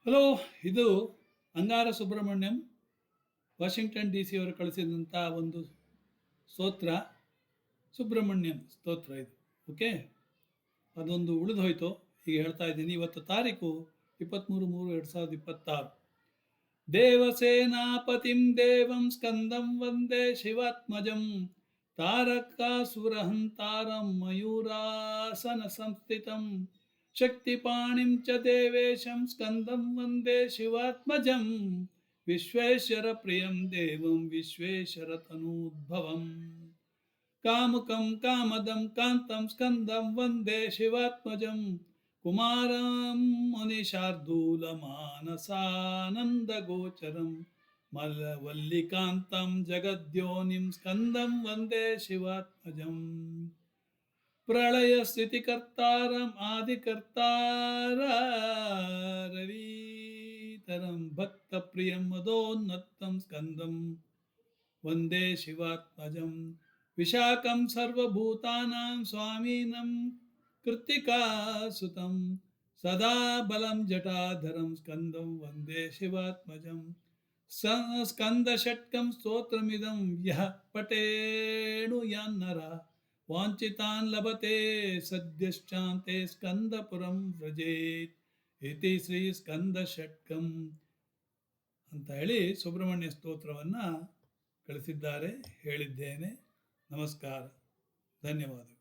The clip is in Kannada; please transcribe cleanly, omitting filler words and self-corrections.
ಹಲೋ. ಇದು ಅಂಗಾರ ಸುಬ್ರಹ್ಮಣ್ಯಂ ವಾಷಿಂಗ್ಟನ್ ಡಿ ಸಿ ಅವರು ಕಳಿಸಿದಂಥ ಒಂದು ಸ್ತೋತ್ರ, ಸುಬ್ರಹ್ಮಣ್ಯಂ ಸ್ತೋತ್ರ ಇದು. ಓಕೆ, ಅದೊಂದು ಉಳಿದು ಹೋಯಿತು. ಈಗ ಹೇಳ್ತಾ ಇದ್ದೀನಿ. ಇವತ್ತು ತಾರೀಕು 23/3/2026. ದೇವಸೇನಾಪತಿಂ ದೇವಂ ಸ್ಕಂದಂ ವಂದೇ ಶಿವಾತ್ಮಜಂ ತಾರಕಾಸುರಹಂತಾರಂ ಮಯೂರಾಸನ ಸಂಸ್ಥಿತಂ ಶಕ್ತಿಪಾಣಿಂ ಚ ದೇವೇಶಂ ಸ್ಕಂದಂ ವಂದೇ ಶಿವಾತ್ಮಜಂ ವಿಶ್ವೇಶ್ವರ ಪ್ರಿಯಂ ದೇವಂ ವಿಶ್ವೇಶ್ವರ ತನೂದ್ಭವಂ ಕಾಮುಕಂ ಕಾಮದಂ ಕಾಂತಂ ಸ್ಕಂದಂ ವಂದೇ ಶಿವಾತ್ಮಜಂ ಕುಮಾರಂ ಮುನಿಶಾರ್ದೂಲಮಾನಸಾನಂದಗೋಚರಂ ಮಲ್ಲವಲ್ಲಿಕಾಂತಂ ಜಗದ್ಯೋನಿಂ ಸ್ಕಂದಂ ವಂದೇ ಶಿವಾತ್ಮಜಂ ಪ್ರಳಯ ಸ್ಥಿತಿಕರ್ತಾರಂ ಆದಿಕರ್ತಾರ ರವೀತರಂ ಭಕ್ತಪ್ರಿಯಂ ಮದೋನ್ನತಂ ಸ್ಕಂದಂ ವಂದೇ ಶಿವಾತ್ಮಜಂ ವಿಶಾಖಂ ಸರ್ವಭೂತಾನಾಂ ಸ್ವಾಮಿನಂ ಕೃತ್ತಿಕಾಸುತಂ ಸದಾ ಬಲಂ ಜಟಾಧರಂ ಸ್ಕಂದಂ ವಂದೇ ಶಿವಾತ್ಮಜಂ ಸ್ಕಂದಷಟ್ಕಂ ಸ್ತೋತ್ರಮಿದಂ ಯಃ ಪಠೇಣು ಯಾನ್ನರ ವಾಂಛಿತಾನ್ ಲಭತೆ ಸದ್ಯಶ್ಚಾಂತೆ ಸ್ಕಂದಪುರಂ ವ್ರಜೇತ್ ಇತಿ ಶ್ರೀ ಸ್ಕಂದಷಟ್ಕಂ ಅಂತ ಹೇಳಿ ಸುಬ್ರಹ್ಮಣ್ಯ ಸ್ತೋತ್ರವನ್ನು ಕಳಿಸಿದ್ದಾರೆ. ಹೇಳಿದ್ದೇನೆ. ನಮಸ್ಕಾರ, ಧನ್ಯವಾದಗಳು.